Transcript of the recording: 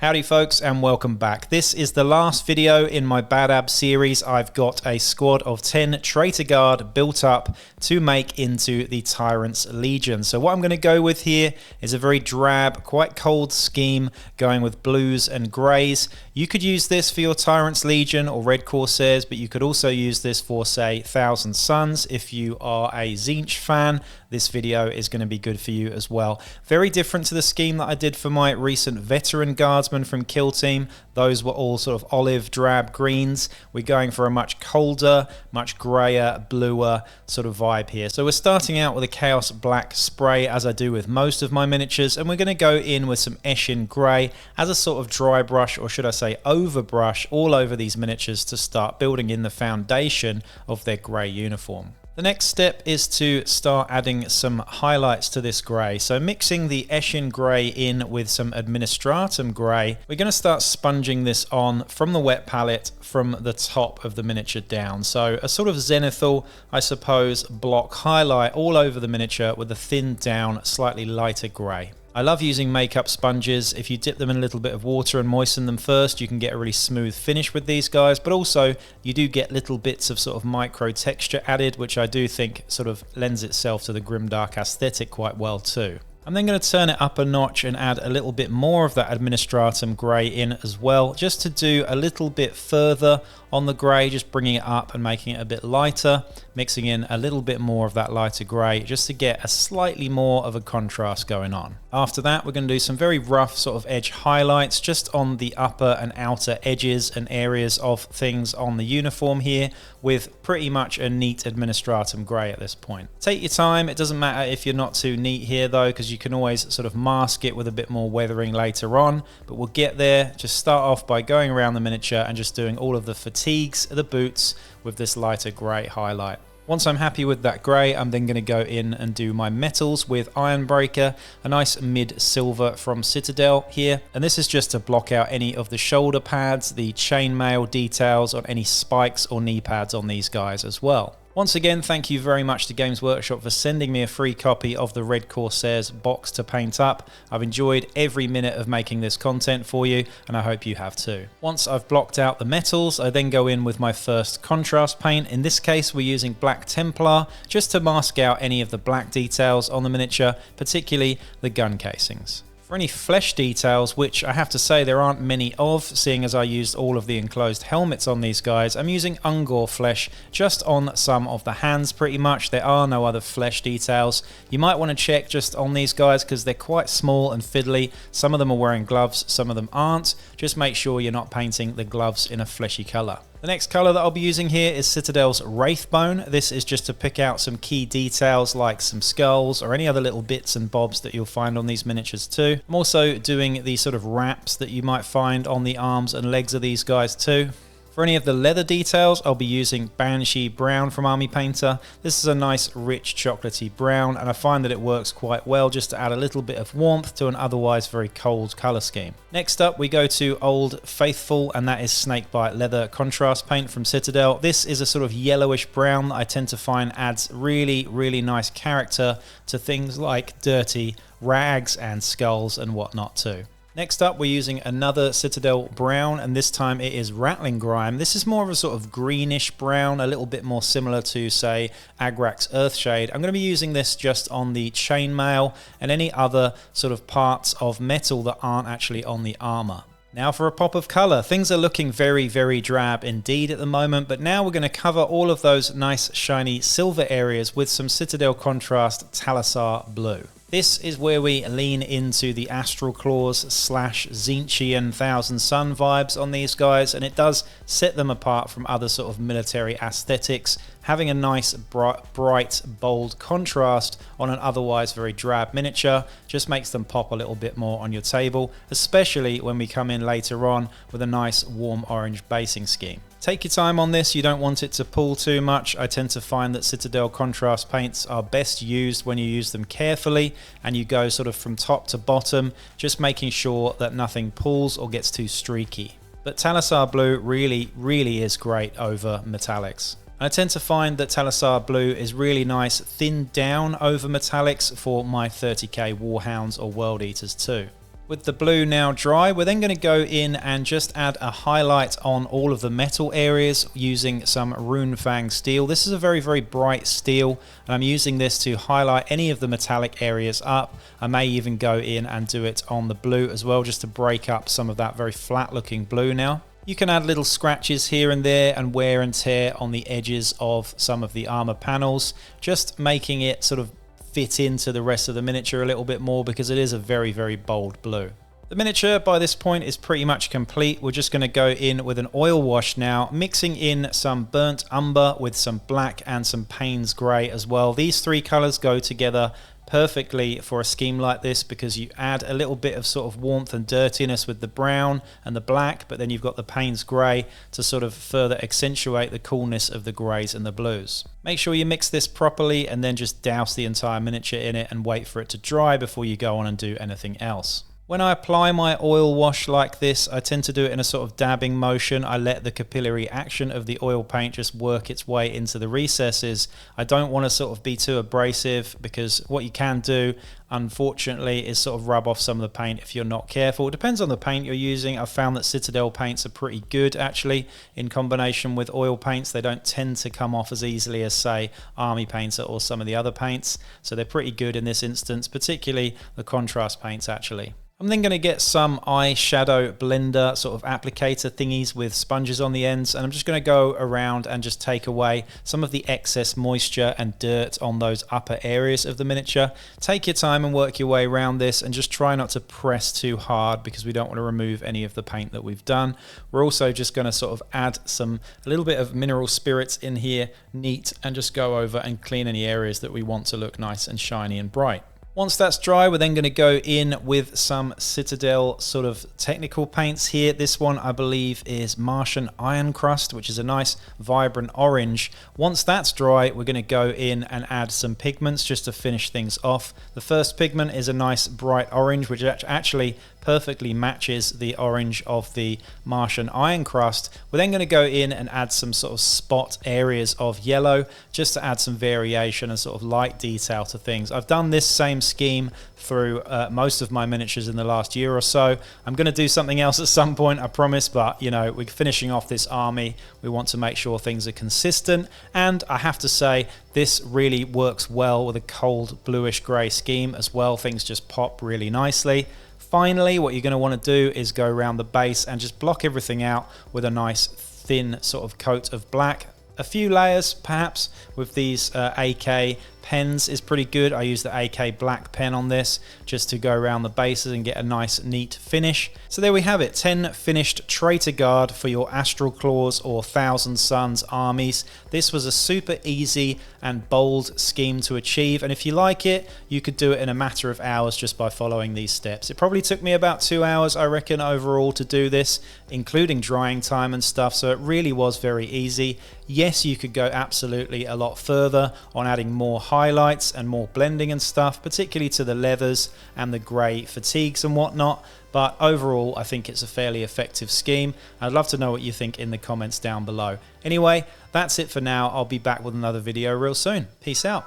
Howdy folks and welcome back. This is the last video in my Badab series. I've got a squad of 10 Traitor Guard built up to make into the Tyrant's Legion. So what I'm going to go with here is a very drab, quite cold scheme going with blues and greys. You could use this for your Tyrant's Legion or Red Corsairs, but you could also use this for, say, Thousand Suns. If you are a Tzeentch fan, this video is going to be good for you as well. Very different to the scheme that I did for my recent Veteran Guardsmen from Kill Team. Those were all sort of olive drab greens. We're going for a much colder, much grayer, bluer sort of vibe here. So we're starting out with a Chaos Black spray, as I do with most of my miniatures, and we're going to go in with some Eshin Grey as a sort of dry brush, or should I say overbrush, all over these miniatures to start building in the foundation of their grey uniform. The next step is to start adding some highlights to this grey. So mixing the Eshin Grey in with some Administratum Grey, we're going to start sponging this on from the wet palette from the top of the miniature down. So a sort of zenithal, I suppose, block highlight all over the miniature with a thinned down, slightly lighter grey. I love using makeup sponges. If you dip them in a little bit of water and moisten them first, you can get a really smooth finish with these guys, but also you do get little bits of sort of micro texture added, which I do think sort of lends itself to the grimdark aesthetic quite well too. I'm then going to turn it up a notch and add a little bit more of that Administratum Grey in as well, just to do a little bit further on the grey, just bringing it up and making it a bit lighter, mixing in a little bit more of that lighter grey just to get a slightly more of a contrast going on. After that, we're going to do some very rough sort of edge highlights just on the upper and outer edges and areas of things on the uniform here, with pretty much a neat Administratum Grey at this point. Take your time. It doesn't matter if you're not too neat here though, because you can always sort of mask it with a bit more weathering later on, but we'll get there. Just start off by going around the miniature and just doing all of the fatigues, the boots, with this lighter grey highlight. Once I'm happy with that grey, I'm then going to go in and do my metals with Ironbreaker, a nice mid silver from Citadel here, and this is just to block out any of the shoulder pads, the chainmail details on any spikes or knee pads on these guys as well. Once again, thank you very much to Games Workshop for sending me a free copy of the Red Corsairs box to paint up. I've enjoyed every minute of making this content for you, and I hope you have too. Once I've blocked out the metals, I then go in with my first contrast paint. In this case, we're using Black Templar, just to mask out any of the black details on the miniature, particularly the gun casings. For any flesh details, which I have to say there aren't many of, seeing as I used all of the enclosed helmets on these guys, I'm using Ungor flesh just on some of the hands pretty much. There are no other flesh details. You might want to check just on these guys because they're quite small and fiddly. Some of them are wearing gloves, some of them aren't. Just make sure you're not painting the gloves in a fleshy colour. The next colour that I'll be using here is Citadel's Wraithbone. This is just to pick out some key details like some skulls or any other little bits and bobs that you'll find on these miniatures too. I'm also doing the sort of wraps that you might find on the arms and legs of these guys too. For any of the leather details, I'll be using Banshee Brown from Army Painter. This is a nice rich chocolatey brown, and I find that it works quite well just to add a little bit of warmth to an otherwise very cold colour scheme. Next up, we go to Old Faithful, and that is Snakebite Leather Contrast Paint from Citadel. This is a sort of yellowish brown that I tend to find adds really, really nice character to things like dirty rags and skulls and whatnot too. Next up, we're using another Citadel brown, and this time it is Rattling Grime. This is more of a sort of greenish brown, a little bit more similar to, say, Agrak's Earthshade. I'm going to be using this just on the chainmail and any other sort of parts of metal that aren't actually on the armor. Now for a pop of colour. Things are looking very, very drab indeed at the moment, but now we're going to cover all of those nice shiny silver areas with some Citadel Contrast Talassar Blue. This is where we lean into the Astral Claws / Tzeentchian Thousand Sun vibes on these guys, and it does set them apart from other sort of military aesthetics, having a nice bright, bold contrast on an otherwise very drab miniature just makes them pop a little bit more on your table, especially when we come in later on with a nice warm orange basing scheme. Take your time on this, you don't want it to pull too much. I tend to find that Citadel contrast paints are best used when you use them carefully and you go sort of from top to bottom, just making sure that nothing pulls or gets too streaky. But Talassar Blue really is great over metallics. I tend to find that Talassar Blue is really nice thinned down over metallics for my 30k Warhounds or World Eaters too. With the blue now dry, we're then going to go in and just add a highlight on all of the metal areas using some Runefang steel. This is a very, very bright steel, and I'm using this to highlight any of the metallic areas up. I may even go in and do it on the blue as well, just to break up some of that very flat looking blue now. You can add little scratches here and there and wear and tear on the edges of some of the armor panels, just making it sort of fit into the rest of the miniature a little bit more, because it is a very, very bold blue. The miniature by this point is pretty much complete. We're just going to go in with an oil wash now, mixing in some burnt umber with some black and some Payne's grey as well. These three colours go together perfectly for a scheme like this, because you add a little bit of sort of warmth and dirtiness with the brown and the black, but then you've got the Payne's grey to sort of further accentuate the coolness of the greys and the blues. Make sure you mix this properly and then just douse the entire miniature in it and wait for it to dry before you go on and do anything else. When I apply my oil wash like this, I tend to do it in a sort of dabbing motion. I let the capillary action of the oil paint just work its way into the recesses. I don't want to sort of be too abrasive, because what you can do, unfortunately, is sort of rub off some of the paint if you're not careful. It depends on the paint you're using. I've found that Citadel paints are pretty good actually in combination with oil paints. They don't tend to come off as easily as, say, Army Painter or some of the other paints. So they're pretty good in this instance, particularly the contrast paints actually. I'm then going to get some eyeshadow blender sort of applicator thingies with sponges on the ends, and I'm just going to go around and just take away some of the excess moisture and dirt on those upper areas of the miniature. Take your time and work your way around this, and just try not to press too hard, because we don't want to remove any of the paint that we've done. We're also just going to sort of add a little bit of mineral spirits in here, neat, and just go over and clean any areas that we want to look nice and shiny and bright. Once that's dry, we're then going to go in with some Citadel sort of technical paints here. This one, I believe, is Martian Iron Crust, which is a nice vibrant orange. Once that's dry, we're going to go in and add some pigments just to finish things off. The first pigment is a nice bright orange, which actually perfectly matches the orange of the Martian Iron Crust. We're then going to go in and add some sort of spot areas of yellow, just to add some variation and sort of light detail to things. I've done this same scheme through most of my miniatures in the last year or so. I'm going to do something else at some point, I promise, but you know, we're finishing off this army. We want to make sure things are consistent, and I have to say this really works well with a cold bluish grey scheme as well. Things just pop really nicely. Finally, what you're going to want to do is go around the base and just block everything out with a nice thin sort of coat of black. A few layers perhaps with these AK pens is pretty good. I use the AK black pen on this just to go around the bases and get a nice neat finish. So there we have it, 10 finished Traitor Guard for your Astral Claws or Thousand Suns armies. This was a super easy and bold scheme to achieve, and if you like it, you could do it in a matter of hours just by following these steps. It probably took me about 2 hours, I reckon, overall to do this, including drying time and stuff, so it really was very easy. Yes, you could go absolutely a lot further on adding more highlights and more blending and stuff, particularly to the leathers and the grey fatigues and whatnot, but overall I think it's a fairly effective scheme. I'd love to know what you think in the comments down below. Anyway, that's it for now. I'll be back with another video real soon. Peace out.